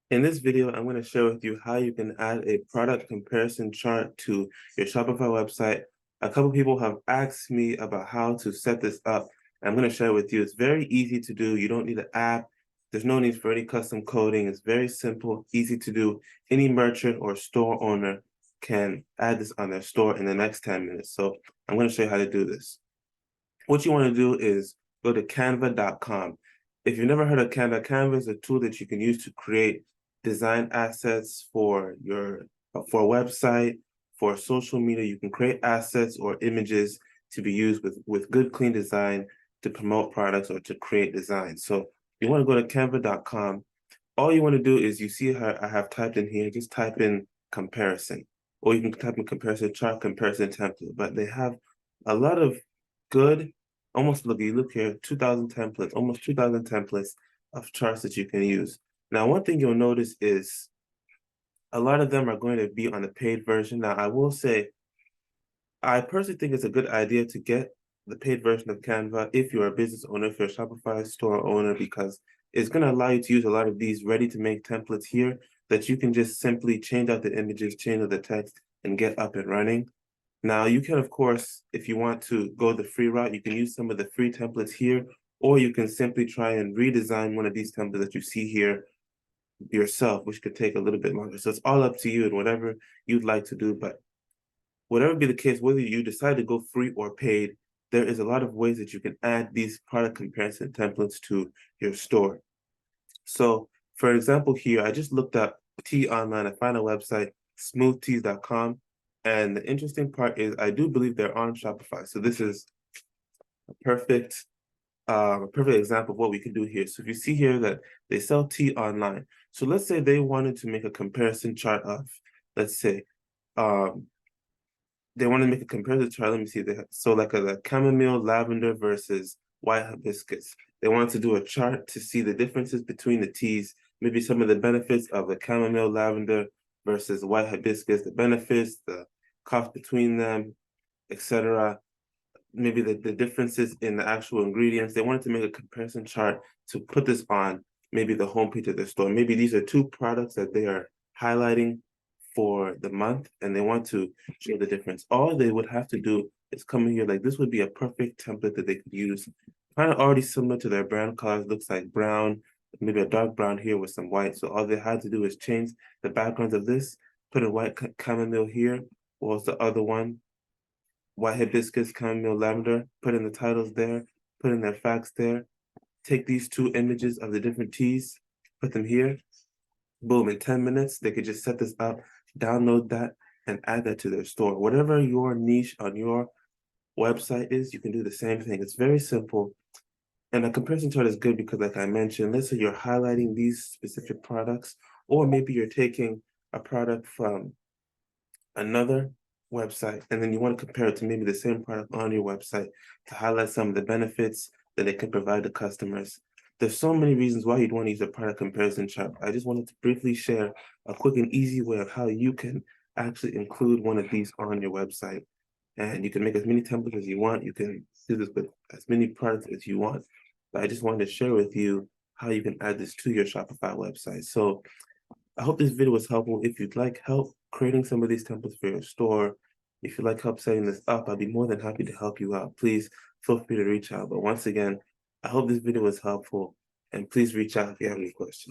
In this video, I'm going to share with you how you can add a product comparison chart to your Shopify website. A couple people have asked me about how to set this up. I'm going to share with you. It's very easy to do. You don't need an app. There's no need for any custom coding. It's very simple, easy to do. Any merchant or store owner can add this on their store in the next 10 minutes. So I'm going to show you how to do this. What you want to do is go to canva.com. If you've never heard of Canva, Canva is a tool that you can use to create design assets for for a website, for social media. You can create assets or images to be used with good, clean design to promote products or to create designs. So you want to go to canva.com. All you want to do is you see how I have typed in here, just type in comparison, or you can type in comparison chart, comparison template, but they have a lot of good, almost you look here, 2,000 templates, almost 2,000 templates of charts that you can use. Now, one thing you'll notice is a lot of them are going to be on the paid version. Now, I will say, I personally think it's a good idea to get the paid version of Canva if you're a business owner, if you're a Shopify store owner, because it's going to allow you to use a lot of these ready-to-make templates here that you can just simply change out the images, change out the text, and get up and running. Now, you can, of course, if you want to go the free route, you can use some of the free templates here, or you can simply try and redesign one of these templates that you see here yourself, which could take a little bit longer. So it's all up to you and whatever you'd like to do. But whatever be the case, whether you decide to go free or paid, there is a lot of ways that you can add these product comparison templates to your store. So, for example, here, I just looked up tea online. I found a website, smoothteas.com. And the interesting part is I do believe they're on Shopify. So this is a perfect example of what we can do here. So if you see here that they sell tea online. So let's say they wanted to make a comparison chart of, let's say, um, they want to make a comparison chart. Let me see. So like a chamomile lavender versus white hibiscus. They want to do a chart to see the differences between the teas, maybe some of the benefits of the chamomile lavender versus white hibiscus, the benefits, the cost between them, etc. Maybe the differences in the actual ingredients. They wanted to make a comparison chart to put this on maybe the homepage of their store. Maybe these are two products that they are highlighting for the month and they want to show the difference. All they would have to do is come in here, like this would be a perfect template that they could use. Kind of already similar to their brand colors, looks like brown, maybe a dark brown here with some white. So all they had to do is change the backgrounds of this, put a white chamomile here. What was the other one? White hibiscus, chamomile, lavender, put in the titles there, put in their facts there, take these two images of the different teas, put them here, boom, in 10 minutes, they could just set this up, download that, and add that to their store. Whatever your niche on your website is, you can do the same thing. It's very simple. And a comparison chart is good because, like I mentioned, let's say you're highlighting these specific products, or maybe you're taking a product from another website and then you want to compare it to maybe the same product on your website to highlight some of the benefits that it can provide to customers. There's so many reasons why you'd want to use a product comparison chart. I just wanted to briefly share a quick and easy way of how you can actually include one of these on your website. And you can make as many templates as you want. You can do this with as many products as you want. But I just wanted to share with you how you can add this to your Shopify website. So I hope this video was helpful. If you'd like help creating some of these templates for your store, if you'd like help setting this up, I'd be more than happy to help you out. Please feel free to reach out. But once again, I hope this video was helpful and please reach out if you have any questions.